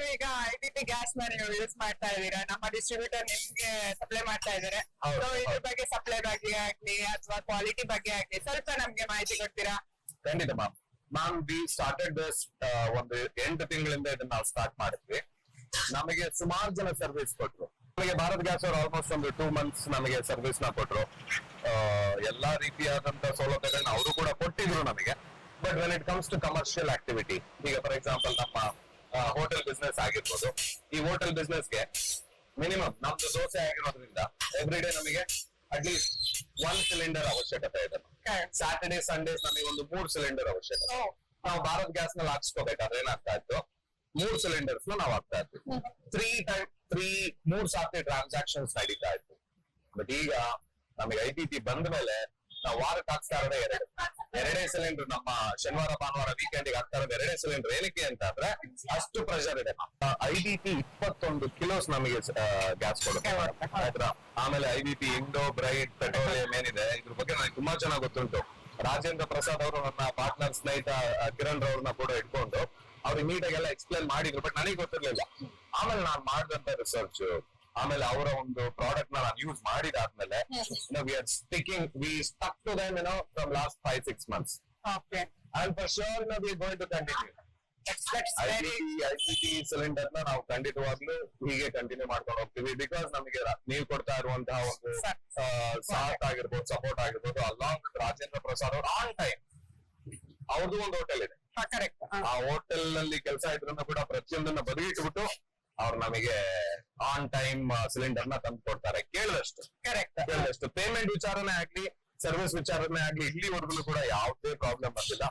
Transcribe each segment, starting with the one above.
ಆಯ್ತು, ಈಗ IPP gas ನ ನೀವು ಯೂಸ್ ಮಾಡ್ತಾ ಇದ್ದೀರಾ, ನಮ್ಮ ಡಿಸ್ಟ್ರಿಬ್ಯೂಟರ್ ನಿಮ್ಗೆ ಸಪ್ಲೈ ಮಾಡ್ತಾ ಇದಾರೆ. ಹೌದು, So, ಇದ್ರ ಬಗ್ಗೆ ಸಪ್ಲೈ ಬಗ್ಗೆ ಆಗ್ಲಿ ಅಥವಾ ಕ್ವಾಲಿಟಿ ಬಗ್ಗೆ ಆಗ್ಲಿ ಸ್ವಲ್ಪ ನಮ್ಗೆ ಮಾಹಿತಿ ಕೊಡ್ತೀರಾ? ಖಂಡಿತ ಮ್ಯಾಮ್ ವಿ ಸ್ಟಾರ್ಟೆಡ್ ದಿಸ್ ಒಂದು 8 ತಿಂಗಳಿಂದ ಇದನ್ನ ನಾವು ಸ್ಟಾರ್ಟ್ ಮಾಡಿದ್ವಿ. ನಮಗೆ ಸುಮಾರು ಜನ ಸರ್ವಿಸ್ ಕೊಟ್ರು. ನಮಗೆ ಭಾರತ್ ಗ್ಯಾಸ್ ಅವರು ಆಲ್ಮೋಸ್ಟ್ ಒಂದು 2 ಮಂತ್ಸ್ ನಮಗೆ ಸರ್ವಿಸ್ ನ ಕೊಟ್ರು. ಎಲ್ಲಾ ರೀತಿಯಾದಂತ ಸೌಲಭ್ಯಗಳನ್ನ ಅವರು ಕೂಡ ಕೊಟ್ಟಿದ್ರು ನಮಗೆ. But when it comes to commercial activity, ಈಗ ಫಾರ್ ಎಕ್ಸಾಂಪಲ್ ನಮ್ಮ ಹೋಟೆಲ್ ಬಿಸ್ನೆಸ್ ಆಗಿರ್ಬೋದು, ಈ ಹೋಟೆಲ್ ಬಿಸ್ನೆಸ್ಗೆ ಮಿನಿಮಮ್ ನಮ್ದು ದೋಸೆ ಆಗಿರೋದ್ರಿಂದ ಎವ್ರಿ ಡೇ ನಮಗೆ ಅಟ್ಲೀಸ್ಟ್ 1 ಸಿಲಿಂಡರ್ ಅವಶ್ಯಕತೆ ಇದೆ. ಸ್ಯಾಟರ್ಡೇ ಸಂಡೇಸ್ ನಮಗೆ ಒಂದು 3 ಸಿಲಿಂಡರ್ ಅವಶ್ಯಕತೆ. ನಾವು ಭಾರತ್ ಗ್ಯಾಸ್ ನಲ್ಲಿ ಹಾಕ್ಸ್ಕೋಬೇಕಾದ್ರೆ ಏನಾಗ್ತಾ ಇತ್ತು, 3 ಸಿಲಿಂಡರ್ಸ್ ನಾವು ಹಾಕ್ತಾ ಇದ್ವಿ. 3 ಸಾರ್ತಿ ಟ್ರಾನ್ಸಾಕ್ಷನ್ಸ್ ನಡೀತಾ ಇತ್ತು. ಬಟ್ ಈಗ ನಮಗೆ IPP ಬಂದ ಮೇಲೆ ನಾವು ವಾರಕ್ಕೆ ಹಾಕ್ತಾ ಇರೋದೇ ಎರಡೇ ಸಿಲಿಂಡರ್. ನಮ್ಮ ಶನಿವಾರ ಭಾನುವಾರ ವೀಕೆಂಡ್ ಹಾಕ್ತಾ ಇರೋದು 2 ಸಿಲಿಂಡರ್. ಏನಕ್ಕೆ ಅಂತ ಅಂದ್ರೆ ಅಷ್ಟು ಪ್ರೆಷರ್ ಇದೆ. IPP 21 ಕಿಲೋಸ್ ನಮಗೆ ಗ್ಯಾಸ್ ಕೊಡುತ್ತೆ. ಆಯ್ತಾ? ಆಮೇಲೆ IPP ಇಂಡೋ ಬ್ರೈಟ್ ಪೆಟ್ರೋಲಿಯಂ ಏನಿದೆ, ಇದ್ರ ಬಗ್ಗೆ ನನಗೆ ತುಂಬಾ ಚೆನ್ನಾಗಿ ಗೊತ್ತುಂಟು. ರಾಜೇಂದ್ರ ಪ್ರಸಾದ್ ಅವರು ನನ್ನ ಪಾರ್ಟ್ನರ್ ಸ್ನೇಹಿತ ಕಿರಣ್ ಅವ್ರನ್ನ ಕೂಡ ಇಟ್ಕೊಂಡು ಅವ್ರಿಗೆ ನೀಟಾಗಿ ಎಲ್ಲ ಎಕ್ಸ್ಪ್ಲೇನ್ ಮಾಡಿದ್ರು. ಬಟ್ ನನಗೆ ಗೊತ್ತಿರ್ಲಿಲ್ಲ. ಆಮೇಲೆ ನಾನು ಮಾಡಿದಂತ ರಿಸರ್ಚ್, ಆಮೇಲೆ ಅವರ ಒಂದು ಪ್ರಾಡಕ್ಟ್ ನ ನಾನು ಯೂಸ್ ಮಾಡಿದಾದ್ಮೇಲೆ we stuck to them from last 5-6 months. Okay. And for sure we are going to continue. IPP cylinder ನ ನಾವು ಖಂಡಿತವಾಗ್ಲೂ ಹೀಗೆ ಕಂಟಿನ್ಯೂ ಮಾಡ್ಕೊಂಡು ಹೋಗ್ತೀವಿ. ಬಿಕಾಸ್ ನಮಗೆ ನೀವು ಕೊಡ್ತಾ ಇರುವಂತಹ ಒಂದು ಸಾಥ್ ಆಗಿರ್ಬೋದು, ಸಪೋರ್ಟ್ ಆಗಿರ್ಬೋದು, ಅಲಾಂಗ್ ವಿತ್ ರಾಜೇಂದ್ರ ಪ್ರಸಾದ್ ಅವರು ಆನ್ ಟೈಮ್, ಅವ್ರದ್ದು ಒಂದು ಹೋಟೆಲ್ ಇದೆ. ಆ ಹೋಟೆಲ್ ನಲ್ಲಿ ಕೆಲಸ ಇದ್ರನ್ನ ಕೂಡ ಪ್ರತಿಯೊಂದನ್ನ ಬದಿಗಿಟ್ಬಿಟ್ಟು ಅವ್ರು ನಮಗೆ ಆನ್ ಟೈಮ್ ಸಿಲಿಂಡರ್ ನ ತಂದು ಕೊಡ್ತಾರೆ. ಕೇಳಿದಷ್ಟು ಪೇಮೆಂಟ್ ವಿಚಾರನೇ ಆಗ್ಲಿ, ಸರ್ವಿಸ್ ವಿಚಾರನೇ ಆಗ್ಲಿ, ಇಲ್ಲಿವರೆಗೂ ಕೂಡ ಯಾವುದೇ ಪ್ರಾಬ್ಲಮ್ ಬಂದಿಲ್ಲ.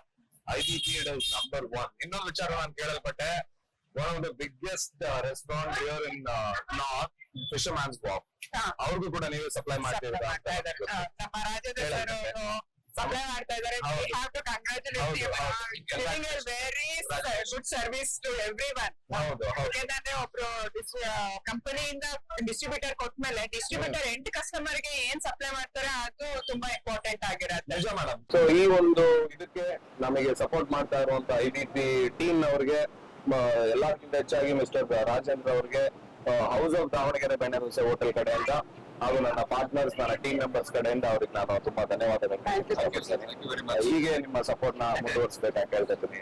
IPP is number 1. ಇನ್ನೊಂದು ವಿಚಾರ ನಾನು ಕೇಳಲ್ಪಟ್ಟೆ, one of the biggest restaurant here in north, Fisherman's ವಾಕ್, ಅವ್ರಿಗೂ ಕೂಡ ನೀವು ಸಪ್ಲೈ ಮಾಡ್ತೀರಾ? ನಮ್ಮ ರಾಜ್ಯದ ಸಪ್ಲೈ ಮಾಡ್ತಾ ಇದ್ದಾರೆ. We have to congratulate you. Giving a very good service to everyone. ಯಾಕಂದ್ರೆ ಒಬ್ರು ಕಂಪನಿಯಿಂದ ಡಿಸ್ಟ್ರಿಬ್ಯೂಟರ್ ಕೊಟ್ಮೇಲೆ ಡಿಸ್ಟ್ರಿಬ್ಯೂಟರ್ ಎಂಡ್ ಕಸ್ಟಮರ್ ಗೆ ಏನ್ ಸಪ್ಲೈ ಮಾಡ್ತಾರೆ ಅದು ತುಂಬಾ ಇಂಪಾರ್ಟೆಂಟ್ ಆಗಿರುತ್ತೆ. ನಿಜ ಮೇಡಮ್. ಸೊ ಈ ಒಂದು ಇದಕ್ಕೆ ನಮಗೆ ಸಪೋರ್ಟ್ ಮಾಡ್ತಾ ಇರುವಂತ IPP ಟೀಮ್ ಅವರಿಗೆ ಎಲ್ಲಕ್ಕಿಂತ ಹೆಚ್ಚಾಗಿ ಮಿಸ್ಟರ್ ರಾಜೇಂದ್ರ ಅವರಿಗೆ, house of Davanagere benne dosa hotel ಕಡೆಯಿಂದ ಹಾಗೂ ನನ್ನ ಪಾರ್ಟ್ನರ್ಸ್, ನನ್ನ ಟೀಮ್ ಮೆಂಬರ್ಸ್ ಕಡೆಯಿಂದ ಅವ್ರಿಗೆ ನಾನು ತುಂಬಾ ಧನ್ಯವಾದಗಳು. ಹೀಗೆ ನಿಮ್ಮ ಸಪೋರ್ಟ್ ನ ಮುಂದುವರಿಸಬೇಕಂತ ಹೇಳ್ತೀನಿ.